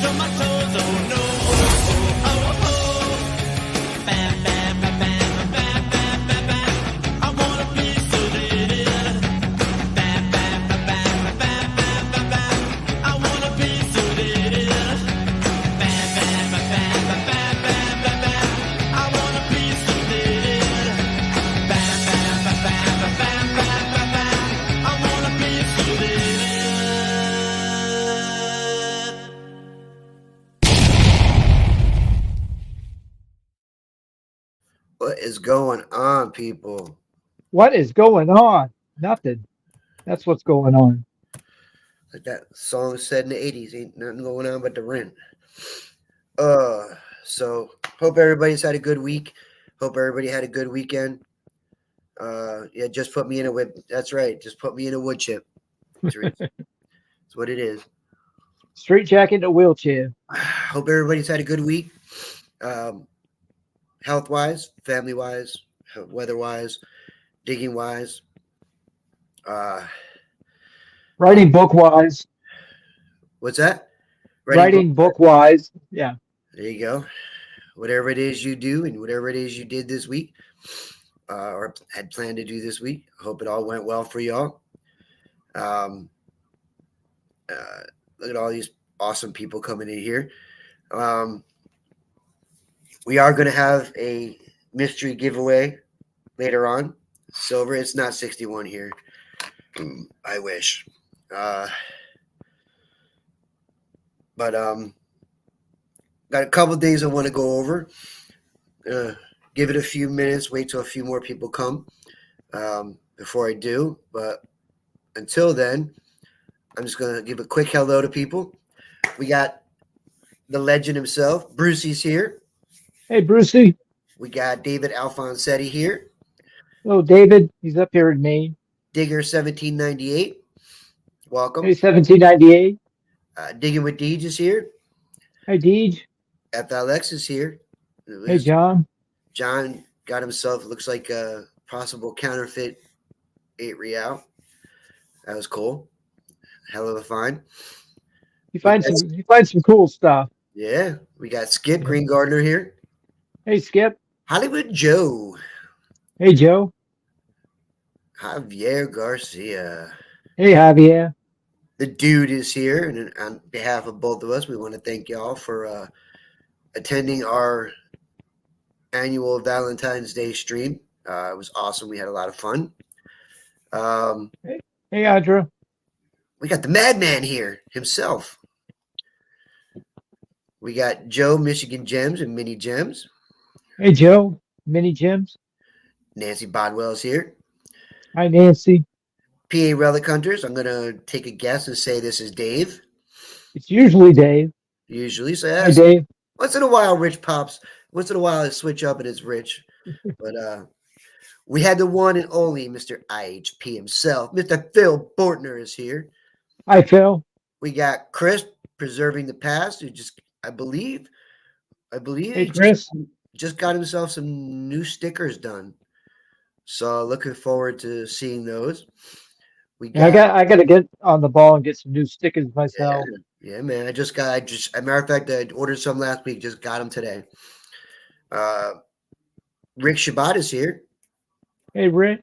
on my toes, oh no, oh, oh, oh. Bam, bam, bam, bam, bam, bam, bam, bam. I wanna be suited. Bam, bam, bam, bam, bam, bam, bam, bam. I wanna be suited. Bam, bam, bam, bam, bam, bam, bam, bam. I wanna be suited. Bam, bam, bam, bam, bam, bam, bam, bam. I wanna be suited. What is going on, people? What is going on? Nothing. That's what's going on. Like that song said in the 80s, ain't nothing going on but the rent. Uh, so hope everybody's had a good week. Hope everybody had a good weekend. Yeah, just put me in a whip. That's right. Just put me in a wood chip. That's what it is. Street jacket, a wheelchair. Hope everybody's had a good week. Um, health wise, family wise, weather wise, digging wise. Uh, Writing book wise. what's that? Writing book. Writing book wise. Yeah. There you go. Whatever it is you do and whatever it is you did this week or had planned to do this week, I hope it all went well for y'all. Um, look at all these awesome people coming in here. We are going to have a mystery giveaway later on. Silver, it's not 61 here. I wish. But got a couple things I want to go over. Give it a few minutes, wait till a few more people come before I do. But until then, I'm just going to give a quick hello to people. We got the legend himself, Brucey's here. Hey, Brucey. We got David Alfonsetti here. Hello, David. He's up here in Maine. Digger 1798. Welcome. Hey, 1798. Digging with Deej is here. Hey, Deej. FLX is here. Hey, John. John got himself, looks like a possible counterfeit 8 real. That was cool. Hell of a find. He finds some cool stuff. Yeah. We got Skip Green Gardner here. Hey, Skip. Hollywood Joe. Hey, Joe. Javier Garcia. Hey, Javier. The dude is here. And on behalf of both of us, we want to thank y'all for attending our annual Valentine's Day stream. It was awesome. We had a lot of fun. Hey, Audra. We got the madman here himself. We got Joe, Michigan Gems and Mini Gems. Hey, Joe. Mini Gems. Nancy Bodwell's here. Hi, Nancy. PA Relic Hunters. I'm going to take a guess and say this is Dave. It's usually Dave. Usually. So Hi, Dave. once in a while, Rich pops. Once in a while, I switch up and it's Rich. But we had the one and only Mr. IHP himself. Mr. Phil Bortner is here. Hi, Phil. We got Chris preserving the past, who just, I believe Hey, he Chris. just got himself some new stickers done. So looking forward to seeing those. We got, I got to get on the ball and get some new stickers myself. Yeah, man. As a matter of fact, I ordered some last week. Just got them today. Rick Shabbat is here. Hey, Rick.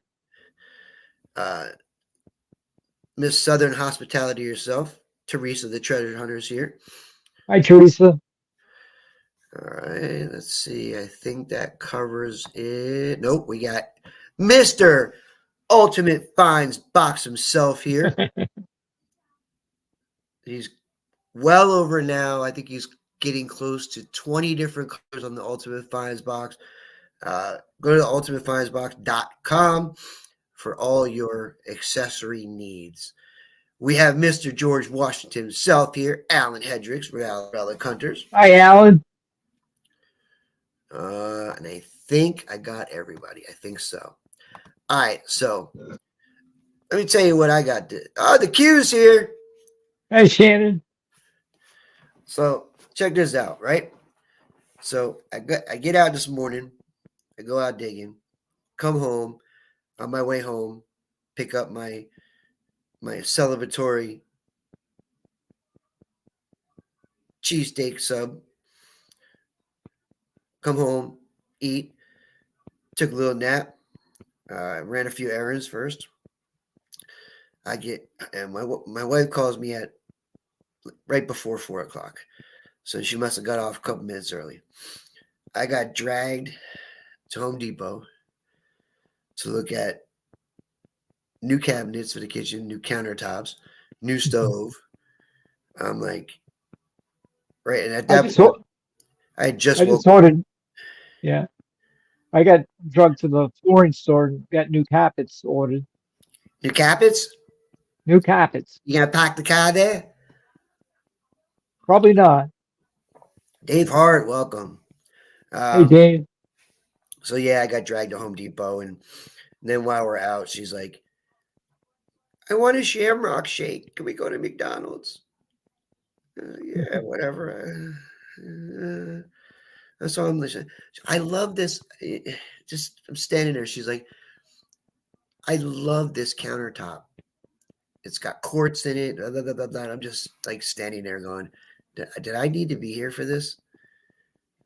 Miss Southern Hospitality yourself. Teresa, the treasure hunter, is here. Hi, Teresa. All right, let's see. I think that covers it. Nope, we got Mr. Ultimate Finds Box himself here. He's well over now. I think he's getting close to 20 different colors on the Ultimate Finds box. Go to the ultimatefindsbox.com for all your accessory needs. We have Mr. George Washington himself here, Alan Hendricks, Relic Hunters. Hi, Alan. And I think I got everybody. I think so. All right, so let me tell you what I got. The Q's here. Hey, Shannon. So check this out, right? So I get out this morning. I go out digging, come home. On my way home, pick up my celebratory cheesesteak sub. Come home, eat, took a little nap, ran a few errands first. And my wife calls me at right before 4 o'clock, so she must have got off a couple minutes early. I got dragged to Home Depot to look at new cabinets for the kitchen, new countertops, new stove. I'm like, right, and at I that just, point, or- I had just I woke just ordered, yeah. I got drugged to the flooring store and got new carpets ordered. new carpets. New carpets. You gonna park the car there? Probably not. Dave Hart, welcome. Hey, Dave. So yeah, I got dragged to Home Depot, and then while we're out, she's like, "I want a Shamrock Shake. Can we go to McDonald's?" Yeah, whatever. That's all I'm listening. I love this. Just I'm standing there. She's like, "I love this countertop. It's got quartz in it." Blah, blah, blah, blah, blah. I'm just like standing there going, "Did I need to be here for this?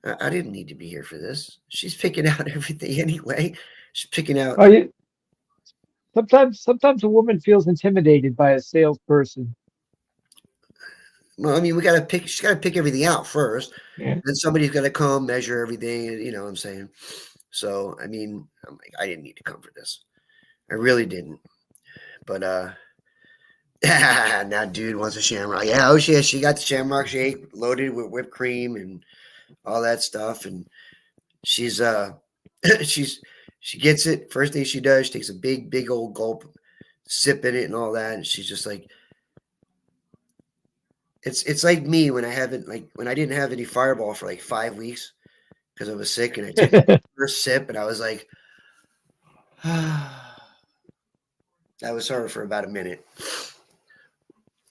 I didn't need to be here for this." She's picking out everything anyway. She's picking out. Oh, you, sometimes a woman feels intimidated by a salesperson. Well, I mean, we got to pick. She's got to pick everything out first. Yeah. Then somebody's got to come measure everything. You know what I'm saying? So, I mean, I'm like, I didn't need to come for this. I really didn't. But now dude wants a Shamrock. Yeah, oh shit, she got the Shamrock Shake loaded with whipped cream and all that stuff. And she's she gets it. First thing she does, she takes a big old gulp, sip in it and all that. And she's just like, it's like me when I didn't have any Fireball for like 5 weeks because I was sick, and I took the first sip and I was like, that was her for about a minute.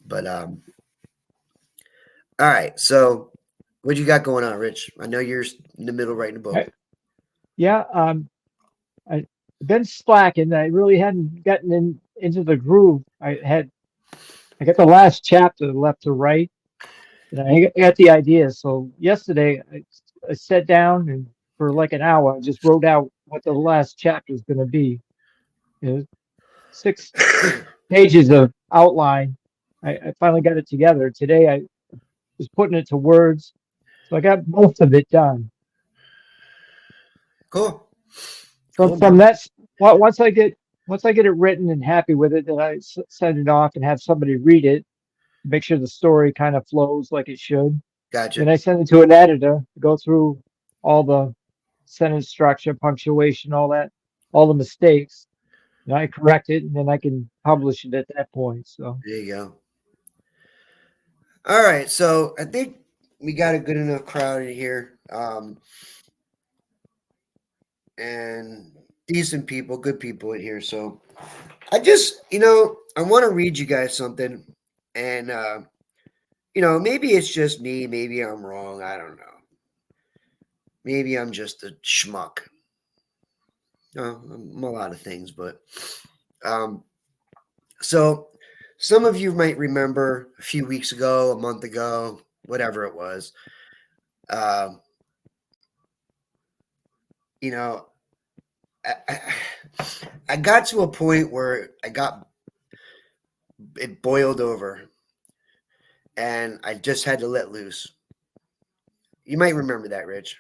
But all right. So what you got going on, Rich? I know you're in the middle writing a book. Yeah. I've been slacking. I really hadn't gotten into the groove. I got the last chapter left to write, and I got the idea. So yesterday I sat down and for like an hour, I just wrote out what the last chapter is going to be. You know, 6 pages of outline. I finally got it together. Today I was putting it to words. So I got most of it done. Cool. From that, once I get it written and happy with it, then I send it off and have somebody read it, make sure the story kind of flows like it should. Gotcha. Then I send it to an editor to go through all the sentence structure, punctuation, all the mistakes. And I correct it, and then I can publish it at that point. So There you go. All right. So I think we got a good enough crowd in here. And decent people, good people in here. So I just, I want to read you guys something. And, maybe it's just me. Maybe I'm wrong. I don't know. Maybe I'm just a schmuck. I'm a lot of things, but so some of you might remember a few weeks ago, a month ago, whatever it was. I got to a point where it boiled over, and I just had to let loose. You might remember that, Rich.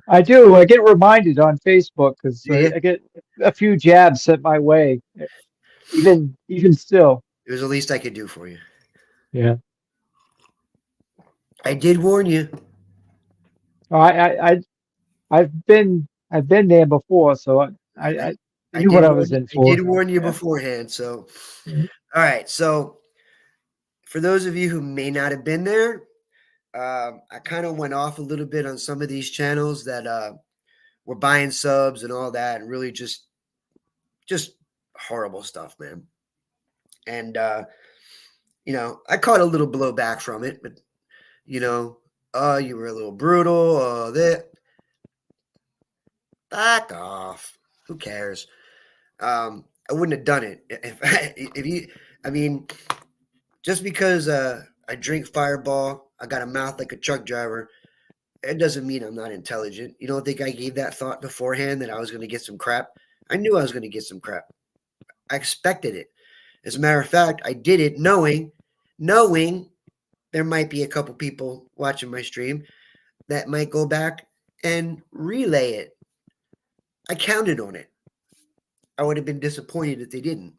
I do. I get reminded on Facebook because Yeah. I get a few jabs sent my way. Even still. It was the least I could do for you. Yeah. I did warn you. I've been there before, so I knew what I was in for. I did warn you beforehand. So, Mhm. All right. So, for those of you who may not have been there, I kind of went off a little bit on some of these channels that were buying subs and all that, and really just horrible stuff, man. And I caught a little blowback from it, but you were a little brutal. Back off. Who cares? I wouldn't have done it if you. I mean, just because I drink Fireball. I got a mouth like a truck driver. It doesn't mean I'm not intelligent. You don't think I gave that thought beforehand that I was going to get some crap? I knew I was going to get some crap. I expected it. As a matter of fact, I did it knowing there might be a couple people watching my stream that might go back and relay it. I counted on it. I would have been disappointed if they didn't.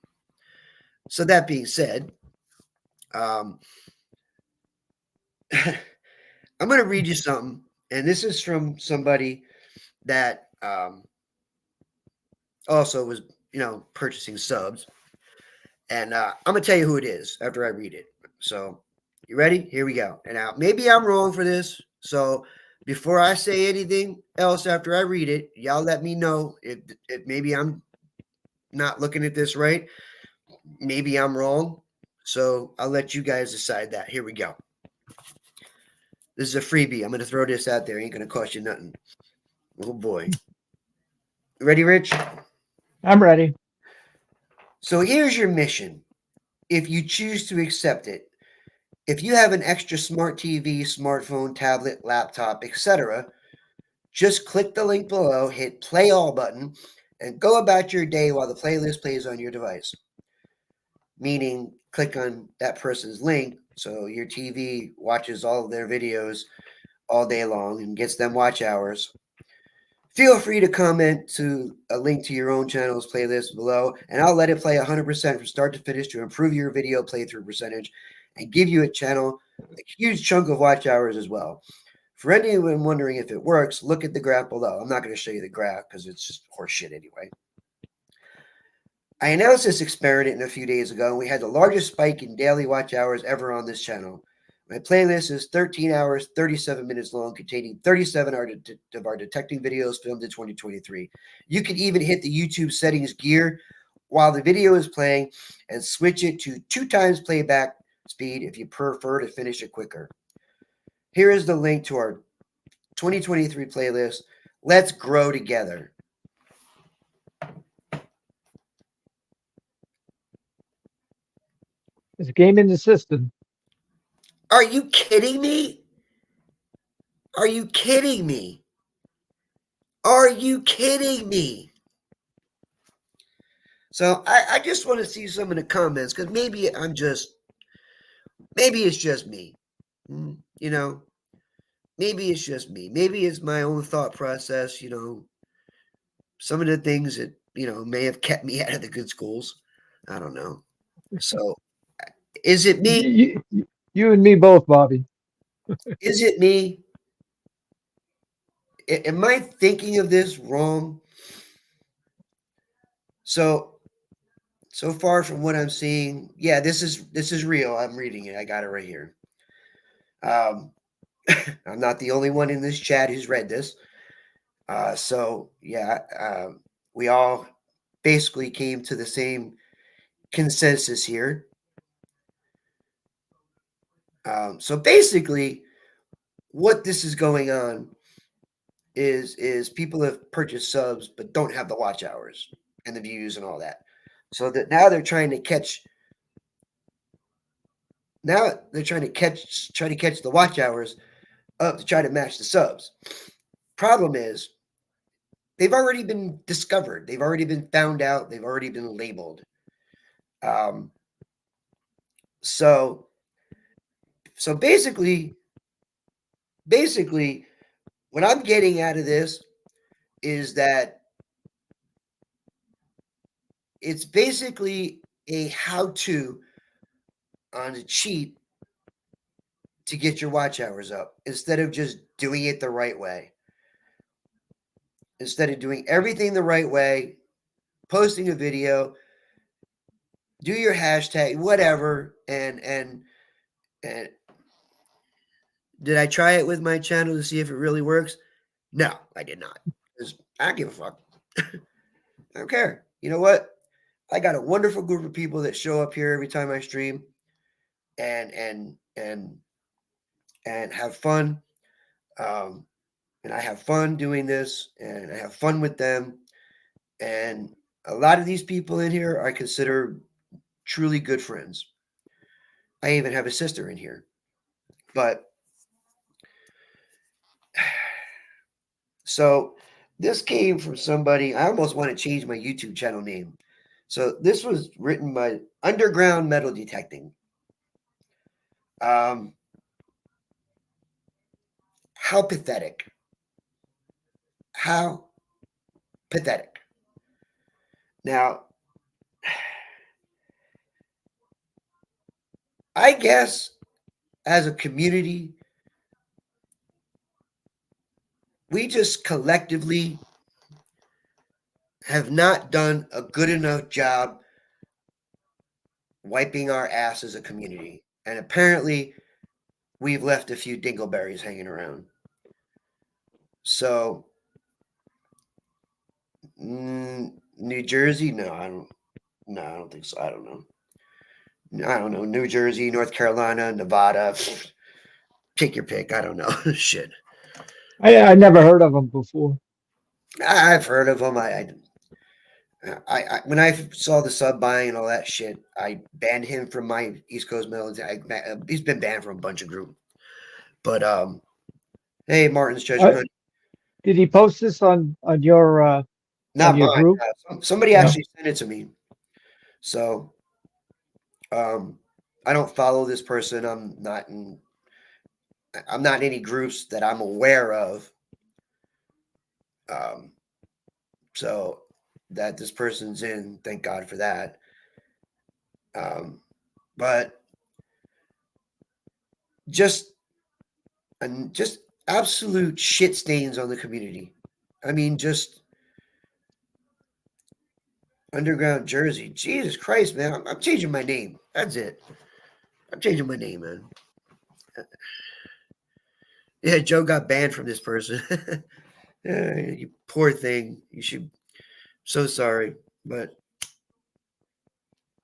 So that being said, I'm going to read you something, and this is from somebody that also was, purchasing subs. And I'm going to tell you who it is after I read it. So, you ready? Here we go. And now, maybe I'm wrong for this. So, before I say anything else after I read it, y'all let me know if maybe I'm not looking at this right. Maybe I'm wrong. So, I'll let you guys decide that. Here we go. This is a freebie. I'm going to throw this out there. Ain't going to cost you nothing. Oh, boy. Ready, Rich? I'm ready. So here's your mission, if you choose to accept it. If you have an extra smart TV, smartphone, tablet, laptop, etc., just click the link below, hit play all button, and go about your day while the playlist plays on your device. Meaning, click on that person's link so your TV watches all of their videos all day long and gets them watch hours. Feel free to comment to a link to your own channel's playlist below, and I'll let it play 100% from start to finish to improve your video playthrough percentage and give you a huge chunk of watch hours as well. For anyone wondering if it works, look at the graph below. I'm not going to show you the graph because it's just horseshit anyway. I announced this experiment a few days ago, and we had the largest spike in daily watch hours ever on this channel. My playlist is 13 hours, 37 minutes long, containing 37 of our detecting videos filmed in 2023. You can even hit the YouTube settings gear while the video is playing and switch it to 2 times playback speed if you prefer to finish it quicker. Here is the link to our 2023 playlist. Let's grow together. There's a game in the system. Are you kidding me? Are you kidding me? Are you kidding me? So I just want to see some of the comments because maybe it's just me. Maybe it's just me. Maybe it's my own thought process, some of the things that, may have kept me out of the good schools. I don't know. So is it me? You and me both, Bobby. Is it me? Am I thinking of this wrong? So far from what I'm seeing, yeah, this is real. I'm reading it. I got it right here. I'm not the only one in this chat who's read this. We all basically came to the same consensus here. So basically, what this is going on is people have purchased subs but don't have the watch hours and the views and all that. So that now they're trying to catch. Now they're trying to catch the watch hours up to try to match the subs. Problem is, they've already been discovered. They've already been found out. They've already been labeled. So basically, what I'm getting out of this is that it's basically a how-to on a cheat to get your watch hours up instead of just doing it the right way. Instead of doing everything the right way, posting a video, do your hashtag, whatever, and did I try it with my channel to see if it really works? No, I did not. Because I don't give a fuck. I don't care. You know what? I got a wonderful group of people that show up here every time I stream and have fun. And I have fun doing this, and I have fun with them. And a lot of these people in here I consider truly good friends. I even have a sister in here. But so this came from somebody. I almost want to change my YouTube channel name. So this was written by Underground Metal Detecting. How pathetic. How pathetic. Now, I guess as a community, we just collectively have not done a good enough job wiping our ass as a community. And apparently, we've left a few dingleberries hanging around. So, New Jersey? No, I don't. No, I don't think so. I don't know. I don't know. New Jersey, North Carolina, Nevada. Take your pick. I don't know. Shit. I never heard of them before. I've heard of them. When I saw the sub buying and all that shit, I banned him from my East Coast military. He's been banned from a bunch of groups. But hey, Martin's Treasure Hunt. Did he post this on your Not your mine. group? Somebody No? actually sent it to me. So I don't follow this person. I'm not in any groups that I'm aware of. So that this person's in, thank God for that. But just absolute shit stains on the community. I mean, just Underground Jersey. Jesus Christ, man. I'm changing my name. That's it. I'm changing my name, man. Yeah, Joe got banned from this person. You poor thing. You should. So sorry, but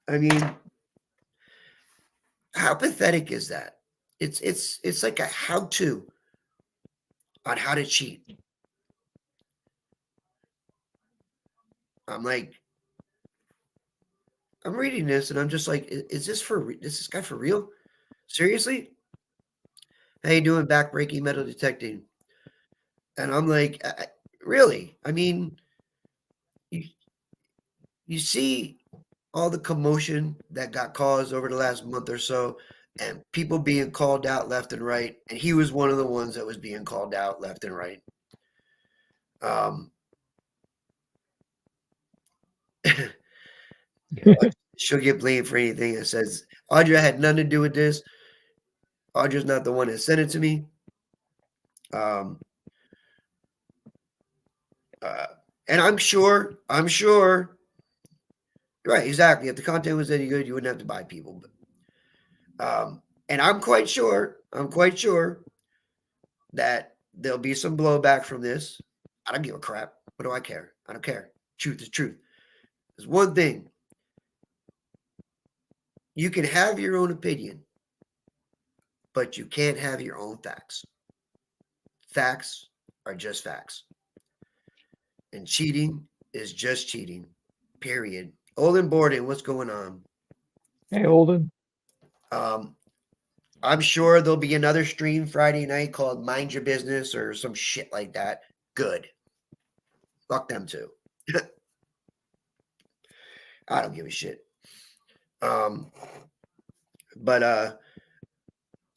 I mean, how pathetic is that? It's like a how-to on how to cheat. I'm like, I'm reading this and I'm just like, is this this guy for real? Seriously? How you doing, backbreaking metal detecting? And I'm like, really? I mean, you see all the commotion that got caused over the last month or so, and people being called out left and right, and he was one of the ones that was being called out left and right. She'll get blamed for anything that says Audra had nothing to do with this. Audra's not the one that sent it to me. And I'm sure, right, exactly. If the content was any good, you wouldn't have to buy people. But, and I'm quite sure that there'll be some blowback from this. I don't give a crap. What do I care? I don't care. Truth is truth. There's one thing. You can have your own opinion, but you can't have your own facts. Facts are just facts. And cheating is just cheating. Period. Olin Borden, what's going on? Hey, Holden. I'm sure there'll be another stream Friday night called Mind Your Business or some shit like that. Good. Fuck them too. I don't give a shit. But I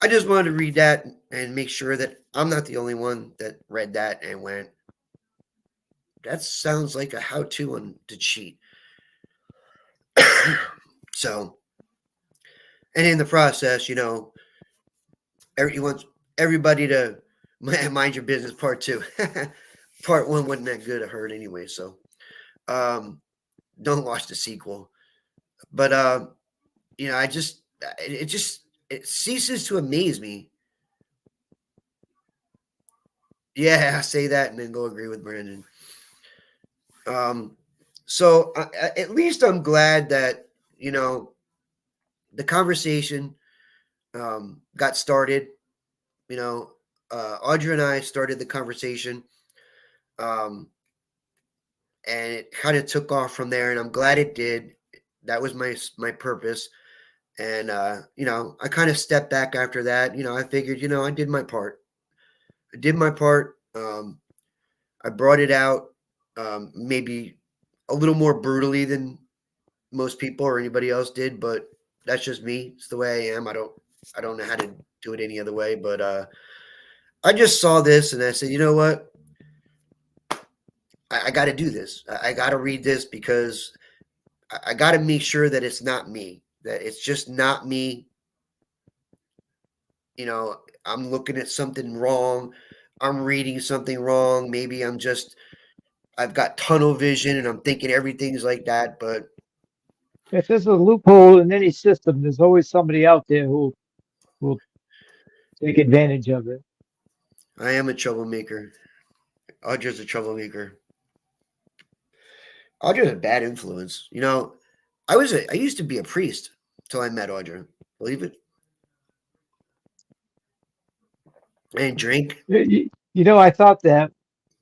just wanted to read that and make sure that I'm not the only one that read that and went, that sounds like a how-to on to cheat. So, and in the process, you know, he wants everybody to mind your business part 2. Part 1 wasn't that good, I heard anyway. So, don't watch the sequel. But, you know, it ceases to amaze me. Yeah, I say that and then go agree with Brandon. So at least I'm glad that, you know, the conversation got started. You know, Audra and I started the conversation, and it kind of took off from there. And I'm glad it did. That was my purpose. And I kind of stepped back after that. I figured, I did my part. I did my part. I brought it out, maybe a little more brutally than most people or anybody else did, but that's just me. It's the way I am. I don't know how to do it any other way. But I just saw this and I said, you know what? I got to do this. I got to read this because I got to make sure that it's not me. That it's just not me. I'm looking at something wrong. I'm reading something wrong. Maybe I've got tunnel vision and I'm thinking everything's like that. But If there's a loophole in any system, there's always somebody out there who will take advantage of it. I am a troublemaker. Audra's a troublemaker. Audra's a bad influence. I used to be a priest till I met Audra. Believe it? I didn't drink. I thought that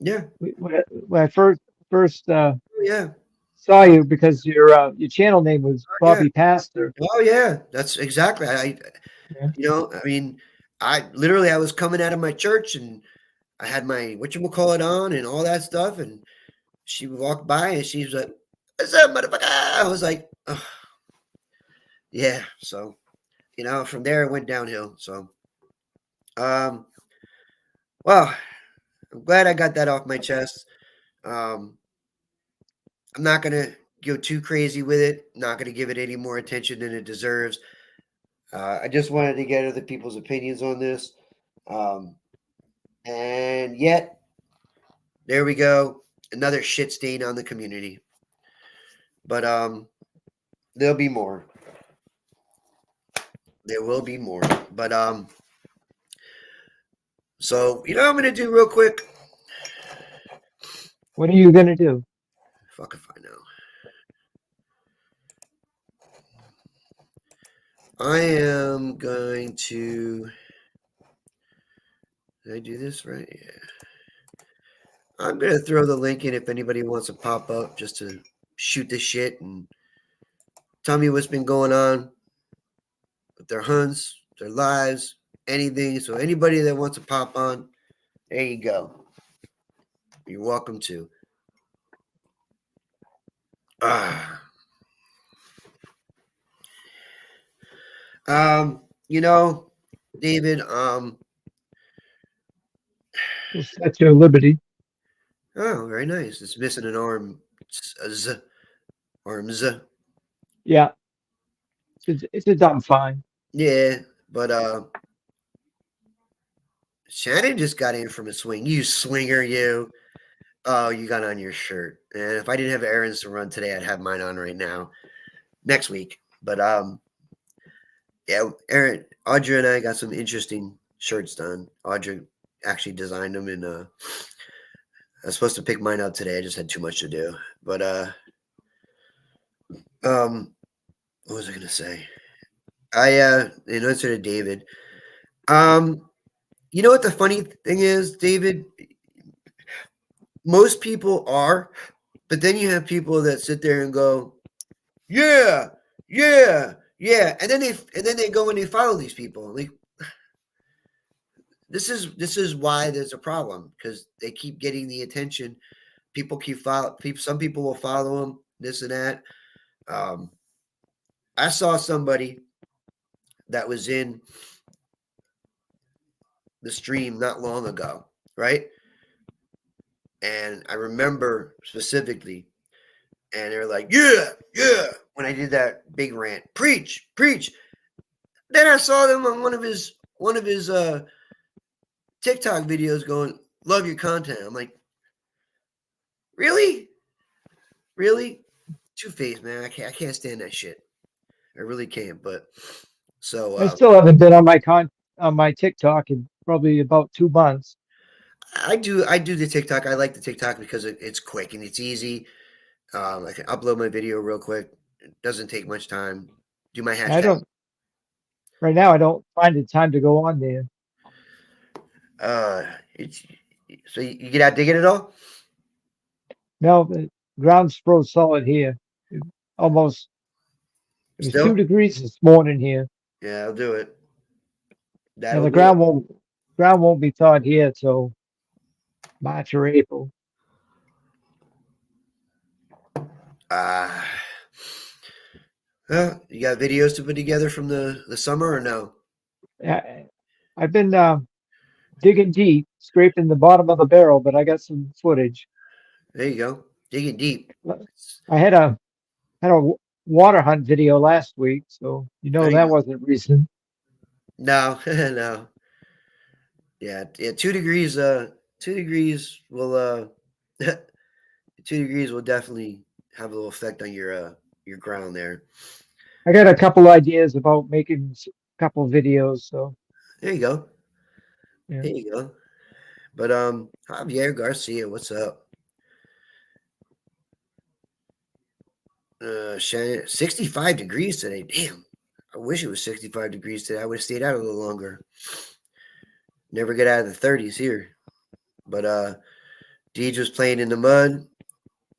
Yeah. when I first Oh, yeah. saw you, because your channel name was yeah. Bobby Pastor. Oh yeah. That's exactly. Yeah. I mean, I was coming out of my church and I had my whatchamacallit on and all that stuff, and she walked by and she was like, "What's up, motherfucker?" I was like, "Ugh." Yeah. So, from there it went downhill. So, um, well, I'm glad I got that off my chest. Um, I'm not gonna go too crazy with it. Not gonna give it any more attention than it deserves. I just wanted to get other people's opinions on this. And yet, there we go. Another shit stain on the community. But there'll be more. There will be more. But so what I'm gonna do real quick. What are you gonna do? Fuck if I know. I am going to. Did I do this right? Yeah. I'm gonna throw the link in if anybody wants to pop up just to shoot the shit and tell me what's been going on with their hunts, their lives, anything. So anybody that wants to pop on, there you go. You're welcome to. Ah. David, We'll set your liberty. oh, very nice. It's missing an arm. Arms. Yeah, it's a dumb fine. Yeah, but Shannon just got in from a swing. You swinger, you. Oh, you got on your shirt. And if I didn't have errands to run today, I'd have mine on right now. Next week. But yeah, Audra and I got some interesting shirts done. Audra actually designed them, and I was supposed to pick mine up today. I just had too much to do. But what was I gonna say? In answer to David, you know what the funny thing is, David? Most people are, but then you have people that sit there and go, yeah, yeah, yeah, and then they go and they follow these people. Like, this is why there's a problem, because they keep getting the attention. People keep follow. Some people will follow them. This and that. I saw somebody that was in the stream not long ago, right? And I remember specifically, and they're like, yeah, yeah, when I did that big rant, preach, preach. Then I saw them on one of his TikTok videos going, love your content. I'm like, really? Really? Two-faced, man. I can't stand that shit. I really can't. But so I still haven't been on my TikTok in probably about 2 months. I do the TikTok. I like the TikTok because it's quick and it's easy. I can upload my video real quick. It doesn't take much time. Do my hashtag. Right now I don't find it time to go on there. It's so you get out digging it all. No, the ground's froze solid here. Almost It was Still? 2 degrees this morning here, Yeah, I'll do it. and That'll the do it. ground won't be thawed here till March or April. Ah. You got videos to put together from the summer or no? I've been digging deep, scraping the bottom of the barrel, but I got some footage. There you go. Digging deep. I had a water hunt video last week, so There you that go. wasn't recent. No, no. Yeah, 2 degrees. 2 degrees will 2 degrees will definitely have a little effect on your ground there. I got a couple ideas about making a couple videos, so There you go. yeah. There you go. But Javier Garcia, what's up? Shannon, 65 degrees today. Damn. I wish it was 65 degrees today. I would have stayed out a little longer. Never get out of the 30s here. But Deej was playing in the mud.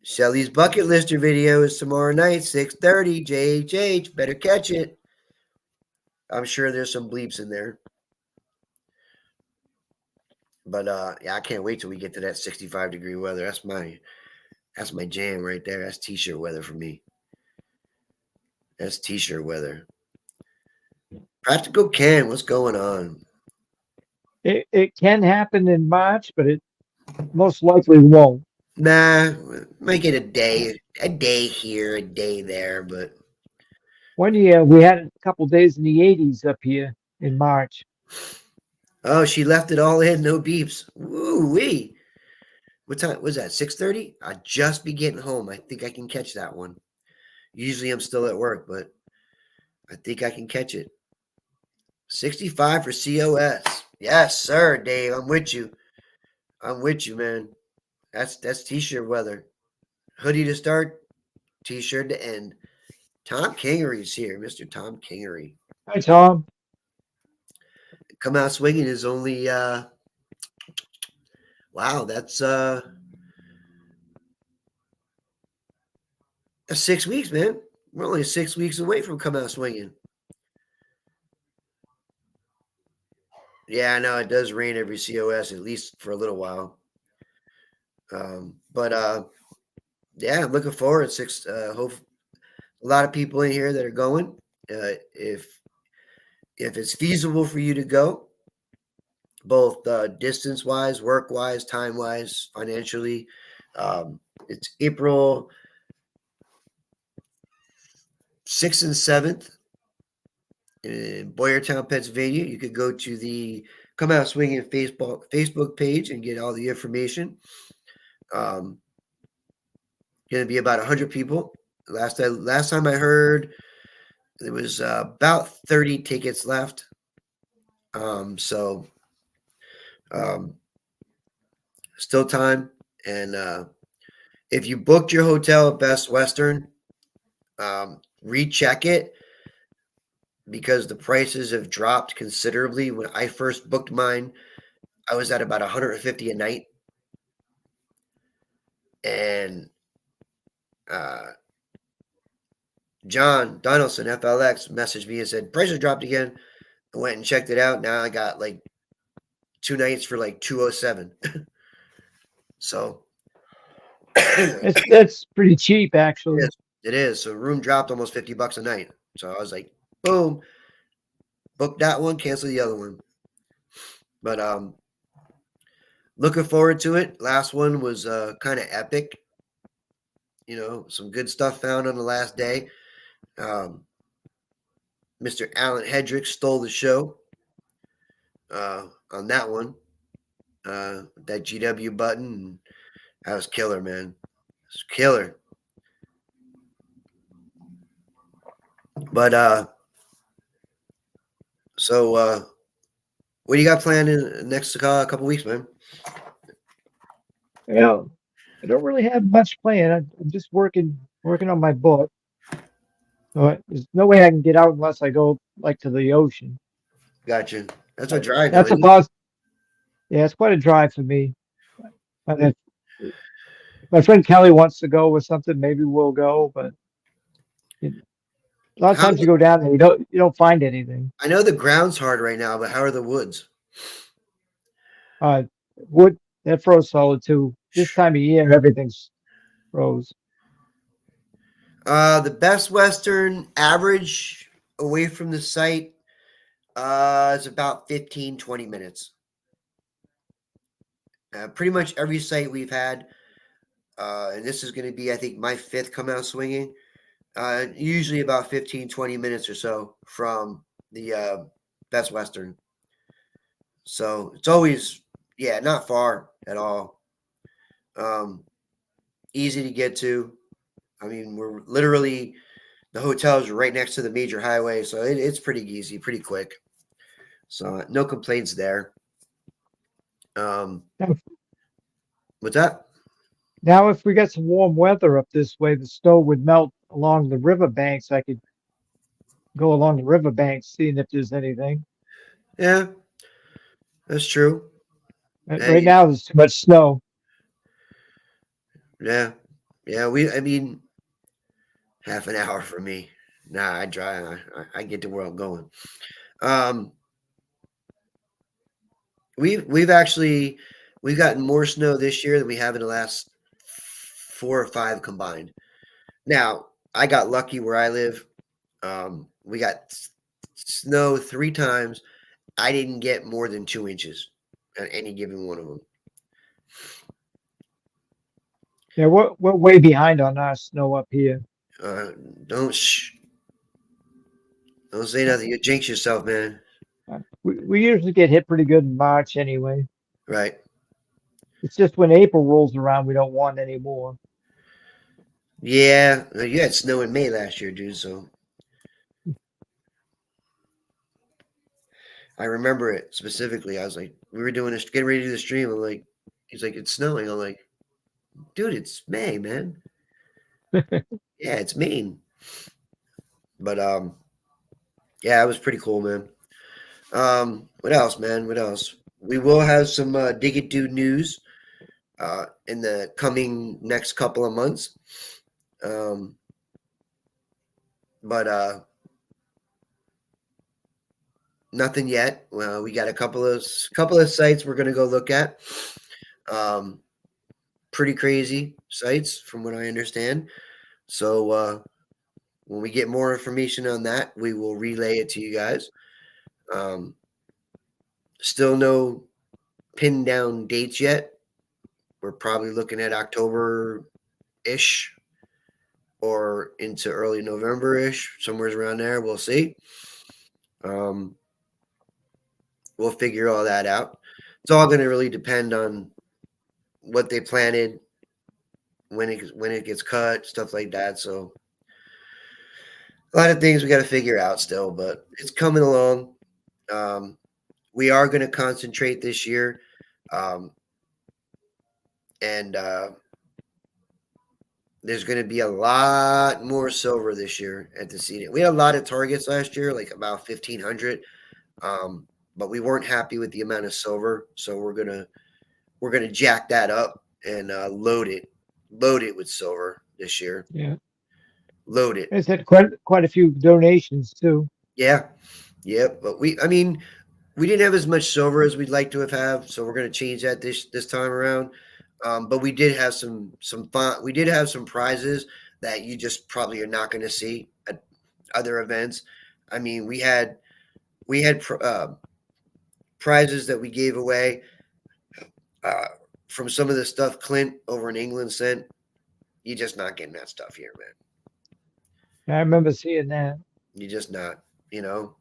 Shelly's bucket lister video is tomorrow night, 6:30. JHH, better catch it. I'm sure there's some bleeps in there. But yeah, I can't wait till we get to that 65-degree weather. That's my jam right there. That's t-shirt weather for me. That's t-shirt weather. Practical Ken, what's going on? It can happen in March, but it most likely won't. Nah, might get a day here, a day there, but One year we had a couple days in the 80s up here in March. oh, she left it all in, no beeps. Woo wee. What time was that? 6:30? I just be getting home. I think I can catch that one. Usually I'm still at work, but I think I can catch it. 65 for COS. Yes, sir, Dave. I'm with you. I'm with you, man. That's t-shirt weather. Hoodie to start, t-shirt to end. Tom Kingery's here, Mr. Tom Kingery. Hi, Tom. Come out swinging is only wow, that's 6 weeks, man. We're only 6 weeks away from come out swinging. Yeah, I know it does rain every COS, at least for a little while. But yeah, I'm looking forward to hope a lot of people in here that are going. If it's feasible for you to go, both distance wise, work wise, time wise, financially, it's April 6th and 7th in Boyertown, Pennsylvania. You could go to the Come Out Swinging Facebook page and get all the information. Going to be about 100 people. Last time I heard, there was about 30 tickets left. So still time. And if you booked your hotel at Best Western, recheck it because the prices have dropped considerably. When I first booked mine, I was at about 150 a night. And John Donaldson, FLX, messaged me and said, prices dropped again. I went and checked it out. Now I got like 2 nights for like 207. So That's pretty cheap, actually. it is. So room dropped almost $50 a night. So I was like, boom, book that one, cancel the other one. But looking forward to it. Last one was kind of epic. Some good stuff found on the last day. Mr. Alan Hedrick stole the show on that one. That GW button. That was killer, man. It was killer. But so what do you got planned in the next couple weeks, man? Yeah, I don't really have much planned. I'm just working on my book. So there's no way I can get out unless I go like to the ocean. Gotcha. That's a drive. That's though, a isn't it? pos. Yeah, it's quite a drive for me. But if my friend Kelly wants to go with something, maybe we'll go. But A lot of How times you go down there, you don't find anything. I know the ground's hard right now, but how are the woods? Uh, wood that froze solid too. This time of year, everything's froze. The Best Western average away from the site is about 15, 20 minutes. Pretty much every site we've had, and this is going to be, I think, my fifth come out swinging, usually about 15, 20 minutes or so from the Best Western. So it's always, yeah, not far at all. Easy to get to. I mean, we're literally, the hotel's right next to the major highway, so it's pretty easy, pretty quick. So no complaints there. Now, What's that? now, if we get some warm weather up this way, the snow would melt along the riverbanks. I could go along the riverbanks, seeing if there's anything. Yeah, that's true. Right Hey, now, there's too much snow. yeah, yeah. I mean, half an hour for me. Nah, I drive. I get to where I'm going. Um, we've gotten more snow this year than we have in the last 4 or 5 combined. Now, I got lucky where I live. We got snow 3 times. I didn't get more than 2 inches on any given one of them. Yeah, we're way behind on our snow up here. Uh, don't don't say nothing. You jinx yourself, man. We usually get hit pretty good in March anyway. Right? It's just when April rolls around, we don't want any more. Yeah. You had snow in May last year, dude. So I remember it specifically. I was like, we were doing this, getting ready to do the stream. I'm like, he's like, it's snowing. I'm like, dude, it's May, man. Yeah, it's Maine. But yeah, it was pretty cool, man. What else, man? What else? We will have some Dig It Do news in the coming next couple of months. Um, but nothing yet. Well, we got a couple of sites we're gonna go look at. Um, pretty crazy sites from what I understand. So when we get more information on that, we will relay it to you guys. Um, still no pinned down dates yet. We're probably looking at October ish or into early November ish, somewhere around there. We'll see. We'll figure all that out. It's all going to really depend on what they planted, when it gets cut, stuff like that. So a lot of things we got to figure out still, but it's coming along. We are going to concentrate this year, and there's going to be a lot more silver this year at the seeding. We had a lot of targets last year, like about 1,500, but we weren't happy with the amount of silver, so we're gonna jack that up and load it with silver this year. Yeah, Load it. it's had quite a few donations too. Yeah, yeah. But I mean, we didn't have as much silver as we'd like to have, so we're gonna change that this time around. But we did have some fun. We did have some prizes that you just probably are not going to see at other events. I mean, we had prizes that we gave away from some of the stuff Clint over in England sent. You're just not getting that stuff here, man. I remember seeing that. You're just not, you know.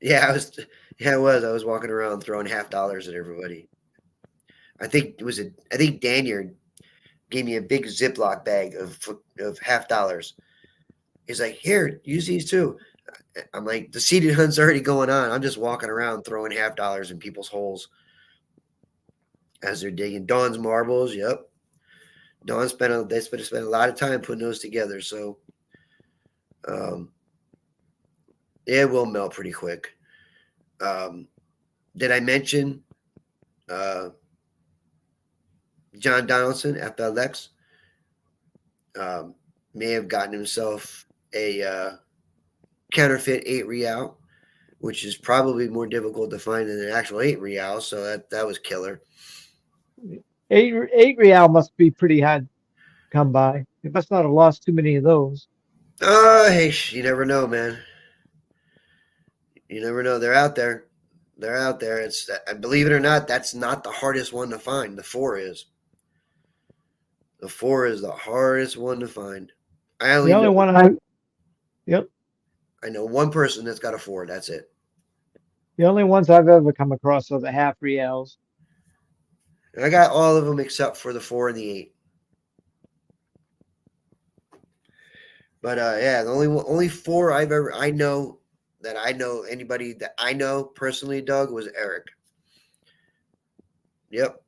Yeah, I was. Yeah, I was. I was walking around throwing $50 at everybody. I think Daniel gave me a big Ziploc bag of $50. He's like, here, use these too. I'm like, the seeded hunt's already going on. I'm just walking around throwing $50 in people's holes as they're digging. Dawn's marbles, yep. Dawn spent a lot of time putting those together. So, it will melt pretty quick. Did I mention John Donaldson, FLX? may have gotten himself a counterfeit 8 real, which is probably more difficult to find than an actual 8 real. So that was killer. 8 real must be pretty hard to come by. They must not have lost too many of those. Hey, you never know, man. You never know. They're out there. They're out there. It's believe it or not, that's not the hardest one to find. The 4 is. The 4 is the hardest one to find. I only The only know one yep, I know one person that's got a 4. That's it. the only ones I've ever come across are the half reals. And I got all of them except for the 4 and the 8. But yeah, the only 4 I know anybody that I know personally, Doug, was Eric. Yep.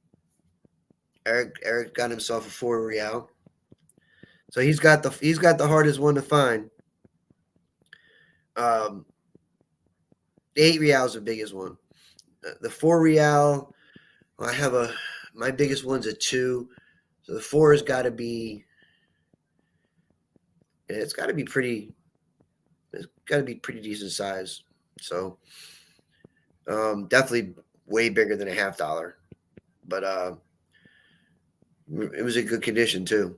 Eric got himself a 4 real. So he's got the hardest one to find. The 8 real is the biggest one. The 4 real, my biggest one's a 2. So the 4 has got to be. It's got to be pretty. It's got to be pretty decent size. So definitely way bigger than a $50. But it was in good condition too.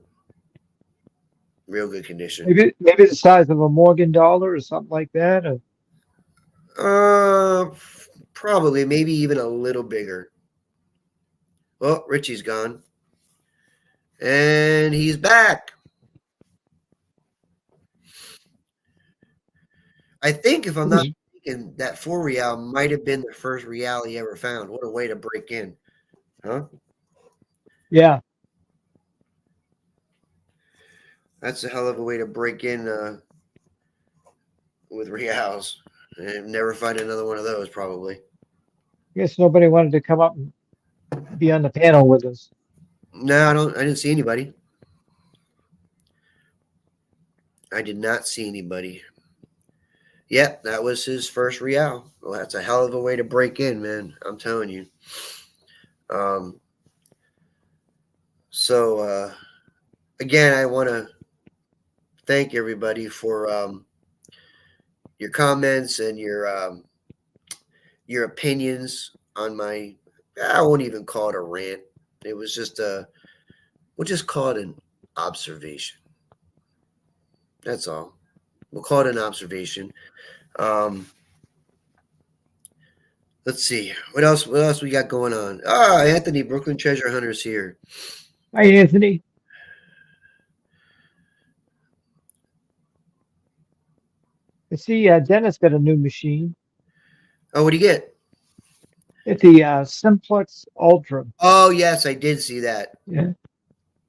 Real good condition. Maybe the size of a Morgan dollar or something like that. Probably, maybe even a little bigger. Well, Richie's gone. And he's back. I think, if I'm not mistaken, that 4 real might have been the first real he ever found. What a way to break in. Huh? Yeah. That's a hell of a way to break in with reals. And never find another one of those, probably. I guess nobody wanted to come up and be on the panel with us. No, I didn't see anybody. I did not see anybody. Yep, that was his first real. Well, that's a hell of a way to break in, man. I'm telling you. So again, I want to thank everybody for your comments and your opinions on my. I won't even call it a rant. It was just we'll just call it an observation. That's all. We'll call it an observation. Let's see. What else we got going on? Anthony, Brooklyn Treasure Hunter's here. Hi, Anthony. I see Dennis got a new machine. Oh, what do you get? It's the Simplex Ultra. Oh, yes, I did see that. Yeah.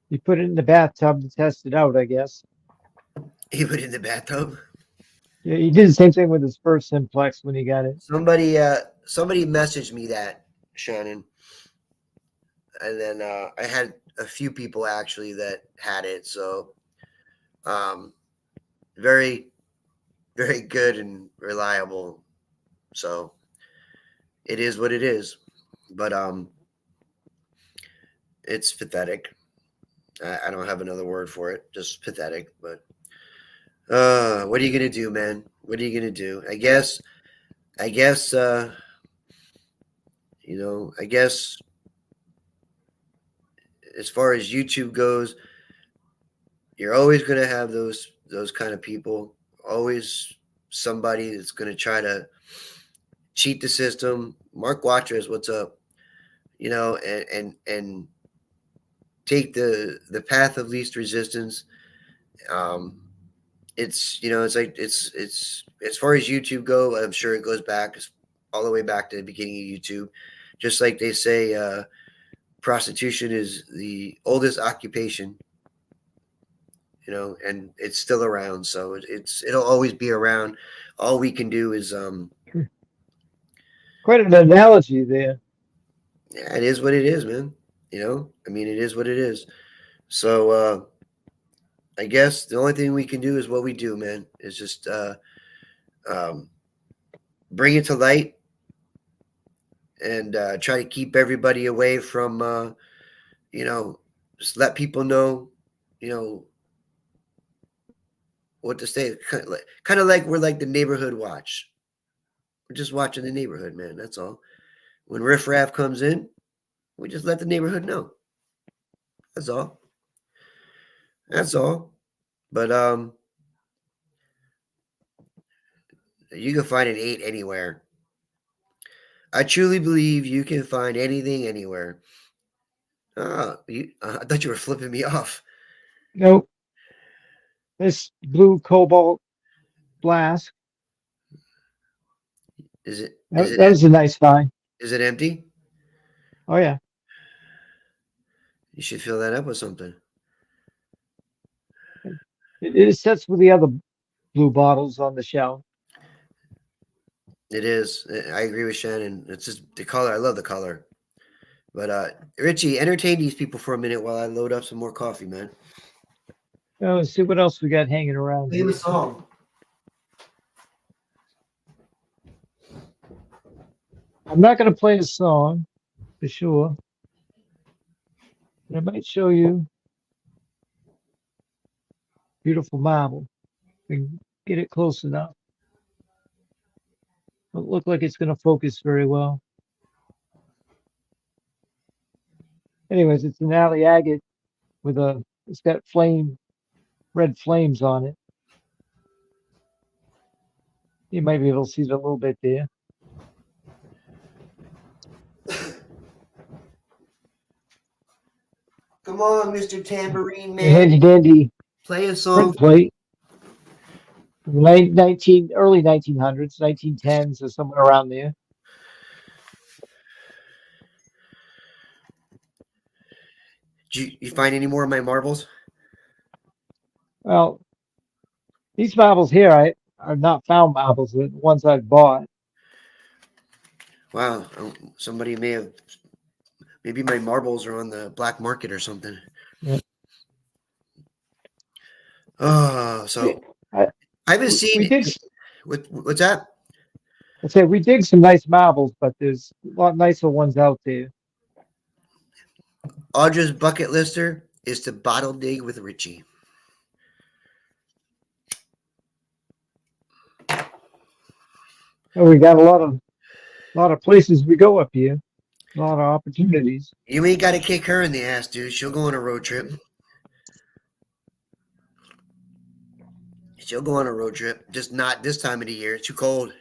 You put it in the bathtub to test it out, I guess. He put it in the bathtub. Yeah, he did the same thing with his first Simplex when he got it. Somebody messaged me that, Shannon. And then I had a few people actually that had it. So very, very good and reliable. So it is what it is. But it's pathetic. I don't have another word for it. Just pathetic. But what are you gonna do, man? What are you gonna do? I guess I guess as far as YouTube goes, you're always going to have those kind of people. Always somebody that's going to try to cheat the system. Mark Watchers, what's up? And take the path of least resistance. It's as far as YouTube go, I'm sure it goes back all the way back to the beginning of YouTube. Just like they say, prostitution is the oldest occupation, and it's still around. So it'll always be around. All we can do is quite an analogy there. Yeah, it is what it is, man. It is what it is. So I guess the only thing we can do is what we do, man. Is just bring it to light and try to keep everybody away from, just let people know, what to say. Kind of like we're like the neighborhood watch. We're just watching the neighborhood, man. That's all. When Riff Raff comes in, we just let the neighborhood know. That's all. That's all. But you can find an 8 anywhere. I truly believe you can find anything anywhere. I thought you were flipping me off. Nope. This blue cobalt flask. Is it That was a nice find. is it empty? Oh yeah. You should fill that up with something. It sets with the other blue bottles on the shelf. It is. I agree with Shannon. It's just the color. I love the color. But Richie, entertain these people for a minute while I load up some more coffee, man. Oh, let's see what else we got hanging around Play a here. song. I'm not going to play a song for sure. But I might show you beautiful marble. We can get it close enough. Don't look like it's going to focus very well. Anyways, it's an alley agate with it's got red flames on it. You might be able to see it a little bit there. Come on, Mr. Tambourine A Man. handy dandy Play a song. print plate. From the early 1900s, 1910s, or somewhere around there. Did you find any more of my marbles? Well, these marbles here are not found marbles, the ones I've bought. Wow. Somebody maybe my marbles are on the black market or something. Yeah. Oh, so I haven't we seen dig. what's that? I said we dig some nice marbles, but there's a lot nicer ones out there. Audra's bucket lister is to bottle dig with Richie. And we got a lot of places we go up here, a lot of opportunities. You ain't got to kick her in the ass, dude. She'll go on a road trip. She'll go on a road trip, just not this time of the year. It's too cold.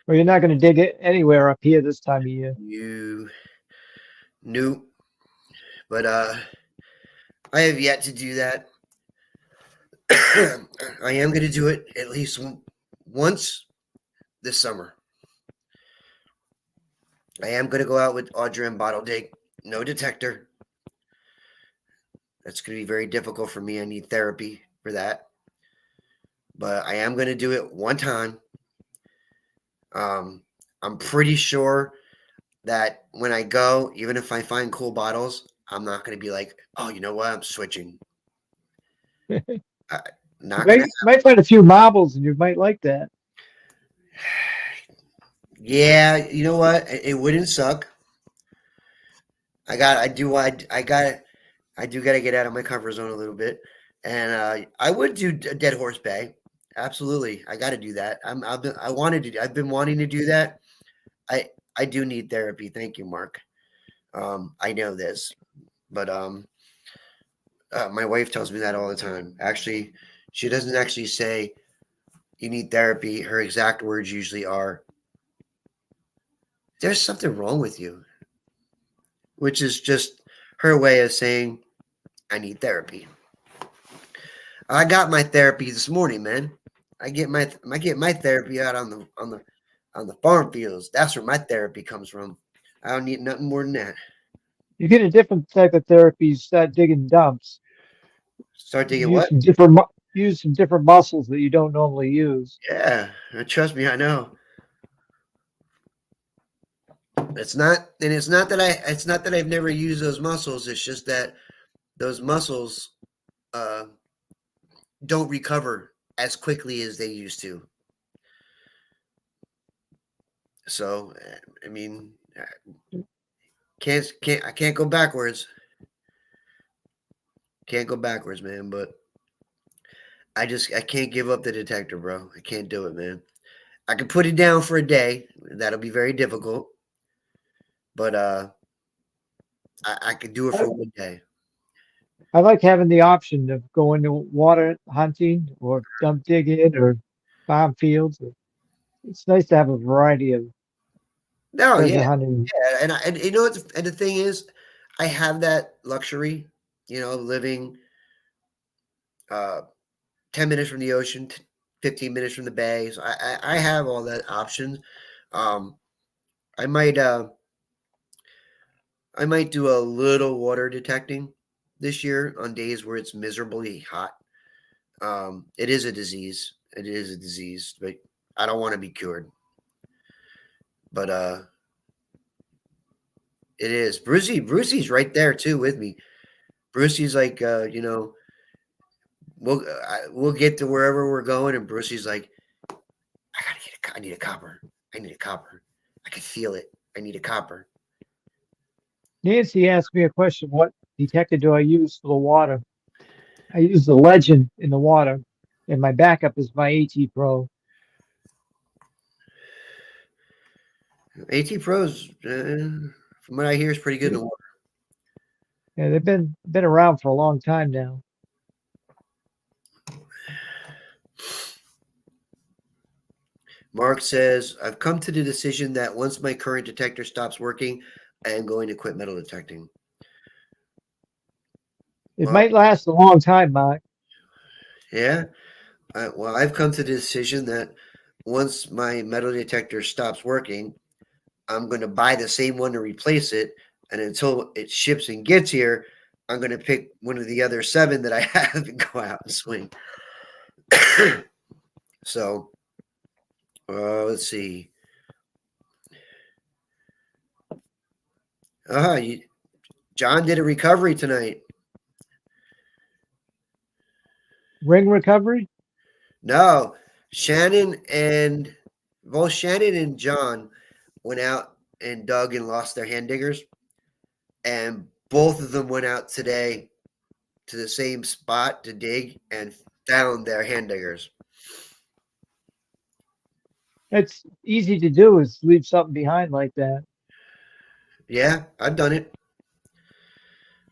Well, you're not going to dig it anywhere up here this time of year. You knew, but I have yet to do that. I am going to do it at least once this summer. I am going to go out with Audra and bottle dig. No detector. That's going to be very difficult for me. I need therapy for that. But I am going to do it one time. I'm pretty sure that when I go, even if I find cool bottles, I'm not going to be like, oh, you know what? I'm switching. Not You might find a few marbles, and you might like that. Yeah, you know what? It wouldn't suck. I do got to get out of my comfort zone a little bit, and I would do a Dead Horse Bay. Absolutely, I got to do that. I've been wanting to do that. I do need therapy. Thank you, Mark. I know this, but my wife tells me that all the time. Actually, she doesn't actually say you need therapy. Her exact words usually are, "There's something wrong with you," which is just her way of saying, "I need therapy." I got my therapy this morning, man. I get my therapy out on the farm fields. That's where my therapy comes from. I don't need nothing more than that. You get a different type of therapy. You start digging dumps. Start digging Use what? some different muscles that you don't normally use. Yeah, trust me, I know. It's not that I've never used those muscles. It's just that those muscles don't recover as quickly as they used to. So, I mean, I can't go backwards. Can't go backwards, man. But I can't give up the detector, bro. I can't do it, man. I can put it down for a day. That'll be very difficult. But I could do it I, for one day. I like having the option of going to water hunting or dump digging or farm fields. It's nice to have a variety of No, treasure yeah, hunting. yeah, and you know what? And the thing is, I have that luxury. Living uh 10 minutes from the ocean, 15 minutes from the bay. So I have all that options. Um, I might I might do a little water detecting this year on days where it's miserably hot. It is a disease. It is a disease, but I don't want to be cured. But it is. Brucey's right there too with me. Brucey's like, we'll get to wherever we're going, and Brucey's like, I need a copper. I need a copper. I can feel it. I need a copper. Nancy asked me a question, what detector do I use for the water? I use the Legend in the water, and my backup is my AT Pro. AT Pros, from what I hear, is pretty good in the water. Yeah, they've been around for a long time now. Mark says, I've come to the decision that once my current detector stops working, I am going to quit metal detecting. It Well, might last a long time, Mark. yeah. Well, I've come to the decision that once my metal detector stops working, I'm going to buy the same one to replace it. And until it ships and gets here, I'm going to pick one of the other 7 that I have and go out and swing. So, let's see. John did a recovery tonight. Ring recovery? No, both Shannon and John went out and dug and lost their hand diggers, and both of them went out today to the same spot to dig and found their hand diggers. It's easy to do is leave something behind like that. Yeah, I've done it.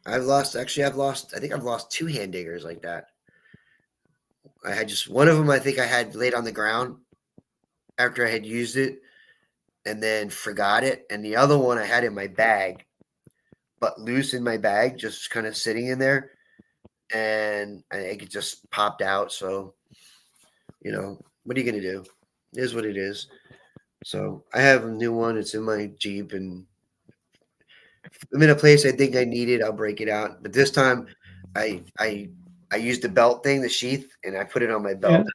I've lost. Actually, I think I've lost 2 hand diggers like that. I had just one of them. I think I had laid on the ground after I had used it, and then forgot it. And the other one I had in my bag, but loose in my bag, just kind of sitting in there, and I think it just popped out. So, what are you gonna do? It is what it is. So I have a new one. It's in my Jeep, and if I'm in a place I think I need it, I'll break it out. But this time, I used the belt thing, the sheath, and I put it on my Yeah. belt.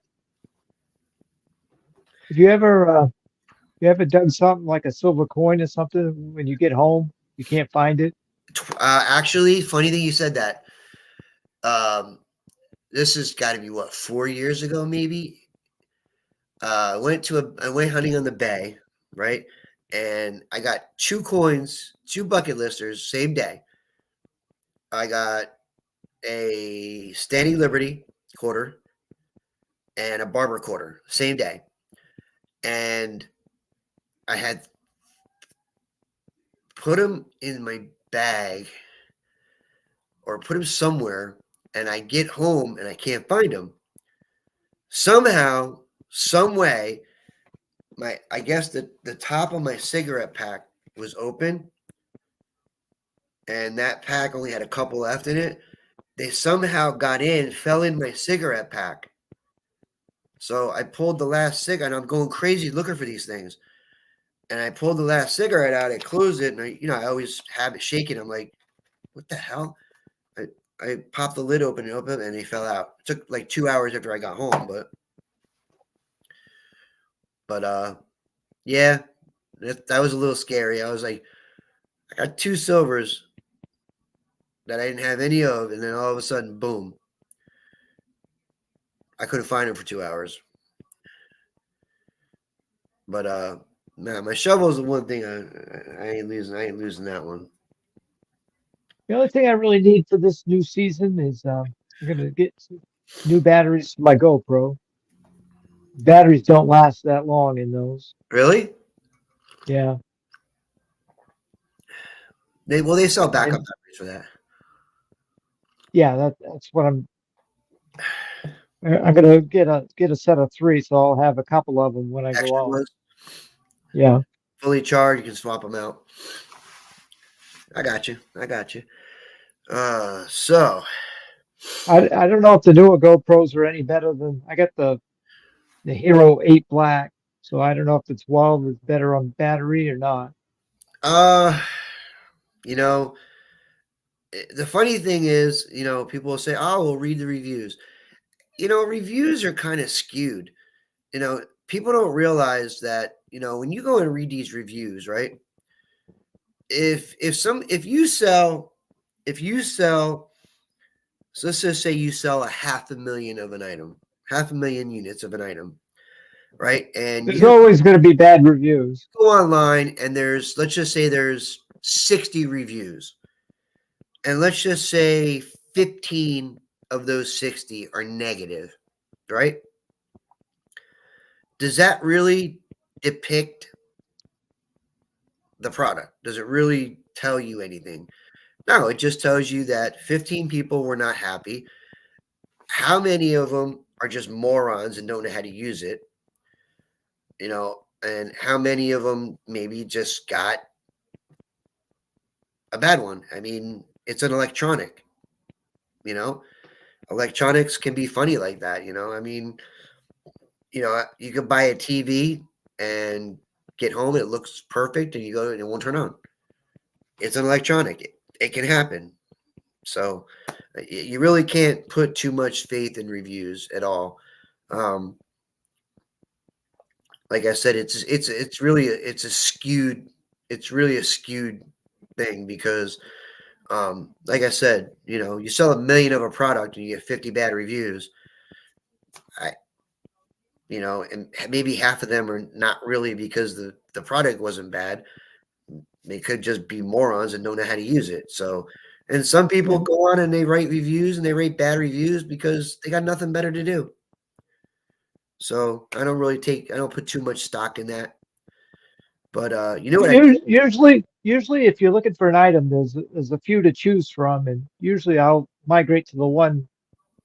Have you ever done something like a silver coin or something when you get home, you can't find it? Actually, funny thing you said that. Um, this has got to be what, 4 years ago, maybe. I went hunting on the bay, right? And I got 2 coins, 2 bucket listers, same day. I got a Standing Liberty quarter and a Barber quarter, same day. And I had put them in my bag or put them somewhere, and I get home and I can't find them. Somehow, some way, I guess the top of my cigarette pack was open, and that pack only had a couple left in it. They somehow got in, fell in my cigarette pack. So I pulled the last cigarette, and I'm going crazy looking for these things. And I pulled the last cigarette out, I closed it, and I always have it shaking. I'm like, what the hell? I popped the lid open and they fell out. It took like 2 hours after I got home, but yeah, that was a little scary. I was like, I got 2 silvers that I didn't have any of, and then all of a sudden, boom, I couldn't find them for 2 hours. But man, my shovel is the one thing I ain't losing. I ain't losing that one. The only thing I really need for this new season is I'm gonna get new batteries for my GoPro. Batteries don't last that long in those. Really? Yeah. They sell backup And batteries for that. yeah, that's what I'm gonna get a set of three, so I'll have a couple of them when I go Extra out. ones, Yeah. fully charged, you can swap them out. I got you. I got you. So I don't know if the newer GoPros are any better than I got the Hero 8 Black, so I don't know if the 12 is better on battery or not. uh you know, the funny thing is, people will say, "Oh, we'll read the reviews." Reviews are kind of skewed. People don't realize that, when you go and read these reviews, right? If you sell, so let's just say you sell a 500,000 of an item, 500,000 units of an item, right? And There's you always going to be bad reviews. go online and let's just say there's 60 reviews. And let's just say 15 of those 60 are negative, right? Does that really depict the product? Does it really tell you anything? No, it just tells you that 15 people were not happy. How many of them are just morons and don't know how to use it? And how many of them maybe just got a bad one? I mean, it's an electronic, you know? Electronics can be funny like that, I mean, you could buy a TV and get home, it looks perfect, and you go and it won't turn on. It's an electronic. It can happen. So you really can't put too much faith in reviews at all. Um, like I said, it's really it's really a skewed thing because like I said, you sell 1 million of a product and you get 50 bad reviews. I and maybe half of them are not really because the product wasn't bad. They could just be morons and don't know how to use it. So, and some people Yeah. go on and they write reviews and they write bad reviews because they got nothing better to do. So I don't put too much stock in that. But you know what I did? Usually, if you're looking for an item, there's a few to choose from, and usually I'll migrate to the one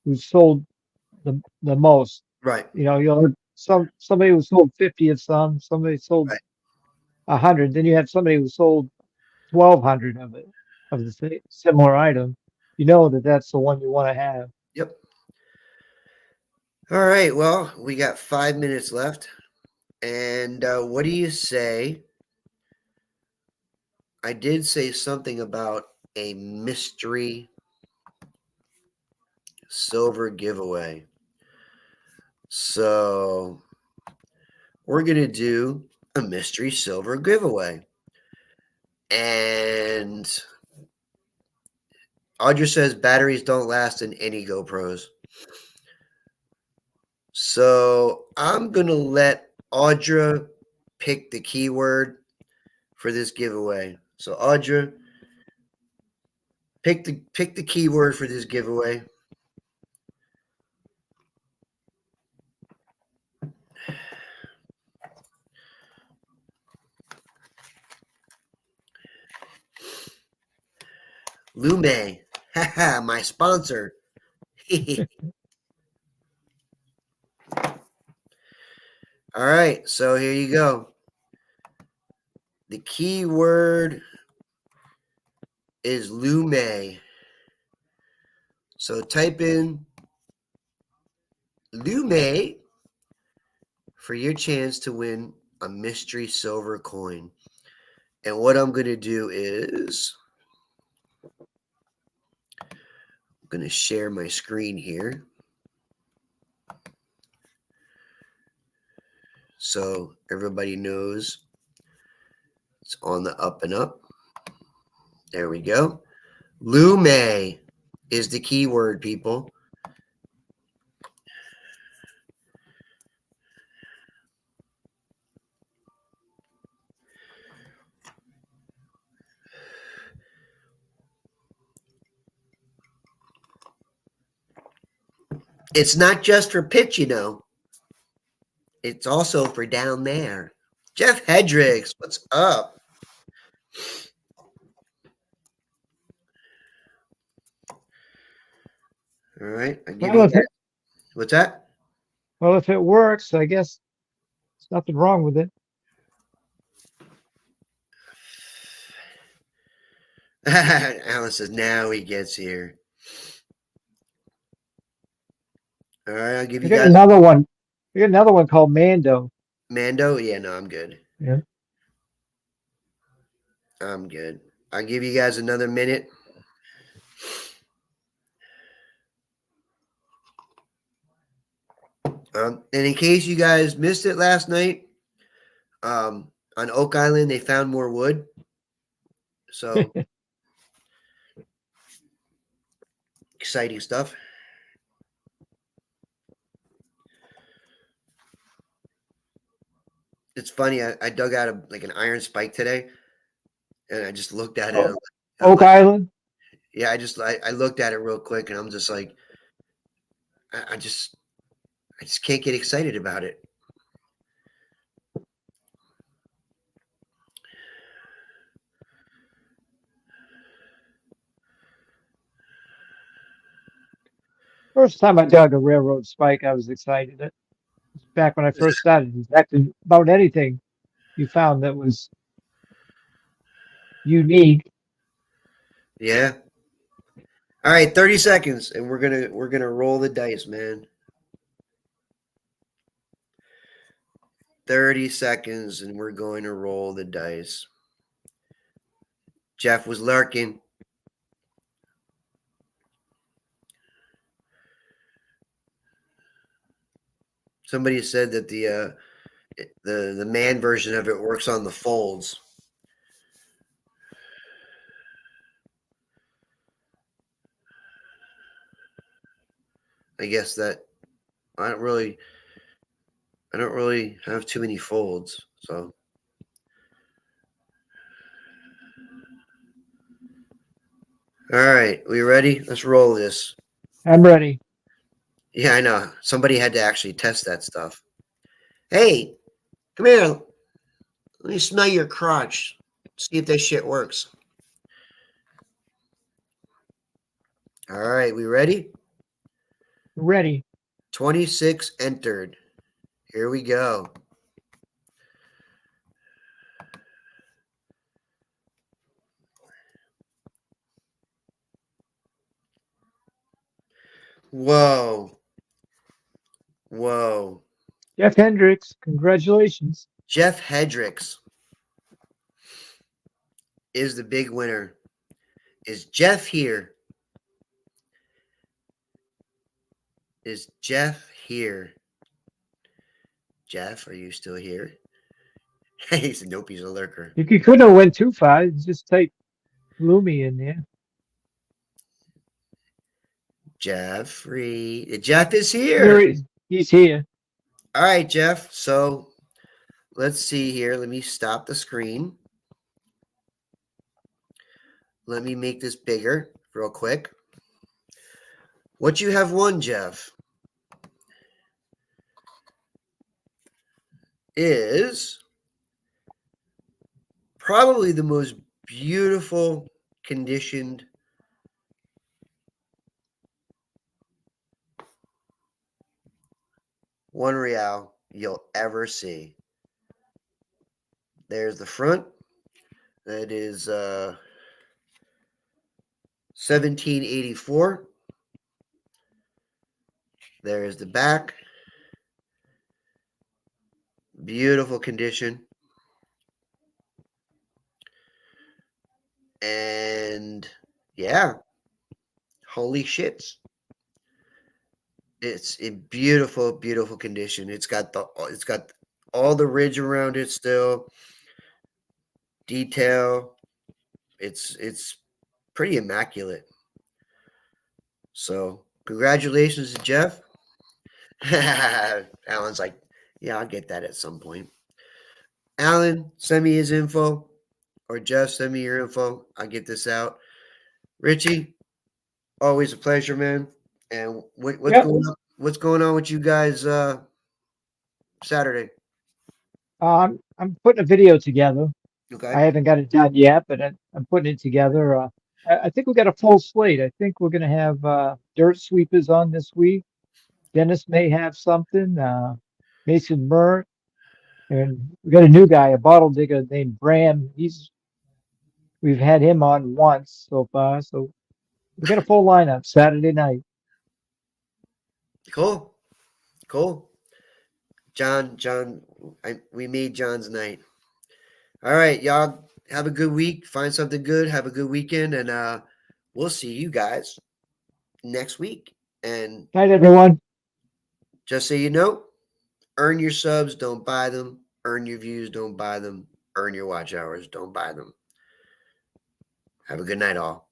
who's sold the most. Right, You'll have somebody who sold 50 of some, somebody sold right. 100, then you have somebody who sold 1,200 of it of the similar item. You know that that's the one you want to have. Yep. All right. Well, we got 5 minutes left. And what do you say? I did say something about a mystery silver giveaway. So we're going to do a mystery silver giveaway. And Audra says batteries don't last in any GoPros. So I'm going to let Audra pick the keyword for this giveaway. So Audra, pick the keyword for this giveaway. Lume, haha, my sponsor. All right, so here you go. The keyword is Lume. So type in Lume for your chance to win a mystery silver coin. And what I'm going to do is I'm going to share my screen here. So everybody knows it's on the up and up. There we go. Lume is the keyword, people. It's not just for pitch, you know. It's also for down there. Jeff Hendricks, what's up? All right, I give Well, you if that. it, What's that? well, if it works, I guess there's nothing wrong with it. Alan says now he gets here. All right, I'll give I you got guys another one. I got another one called Mando. Mando. Yeah, no, I'm good. Yeah. I'm good. I'll give you guys another minute. And in case you guys missed it last night, on Oak Island they found more wood. So exciting stuff. It's funny. I dug out like an iron spike today, and I just looked at it. Oh, I'm Oak like, Island. yeah, I looked at it real quick, and I'm just like, I just can't get excited about it. First time I dug a railroad spike, I was excited. It was back when I first started. In fact, about anything you found that was unique. Yeah. All right, 30 seconds, and we're gonna roll the dice, man. 30 seconds, and we're going to roll the dice. Jeff was lurking. Somebody said that the man version of it works on the folds. I guess that I don't really have too many folds, so all right, we ready? Let's roll this. I'm ready. Yeah, I know. Somebody had to actually test that stuff. Hey, come here. Let me smell your crotch. See if that shit works. All right, we ready? Ready. 26 entered. Here we go. Whoa. Whoa. Jeff Hendricks, congratulations. Jeff Hendricks is the big winner. Is Jeff here? Is Jeff here? Jeff, are you still here? He said, nope, he's a lurker. You couldn't have went too far. Just type Loomy in there. Jeffrey. Jeff is There here. he's here. All right, Jeff. So let's see here. Let me stop the screen. Let me make this bigger real quick. What you have won, Jeff, is probably the most beautiful conditioned $1 you'll ever see. There's the front. That is 1784. There's the back. Beautiful condition. And yeah, holy shits. It's in beautiful, beautiful condition. It's got all the ridge around it still. Detail. It's pretty immaculate. So congratulations to Jeff. Alan's like, yeah, I'll get that at some point. Alan, send me his info. Or Jeff, send me your info. I'll get this out. Richie, always a pleasure, man. And what's Yep. going on? what's going on with you guys Saturday? I'm putting a video together. Okay. I haven't got it done yet, but I'm putting it together. I think we got a full slate. I think we're going to have Dirt Sweepers on this week. Dennis may have something. Mason Murr, and we got a new guy, a bottle digger named Bram. We've had him on once so far, so we got a full lineup Saturday night. Cool. Cool. John, we made John's night. All right, y'all have a good week. Find something good. Have a good weekend, and we'll see you guys next week. And Night, everyone. just so you know, earn your subs, don't buy them. Earn your views, don't buy them. Earn your watch hours, don't buy them. Have a good night, all.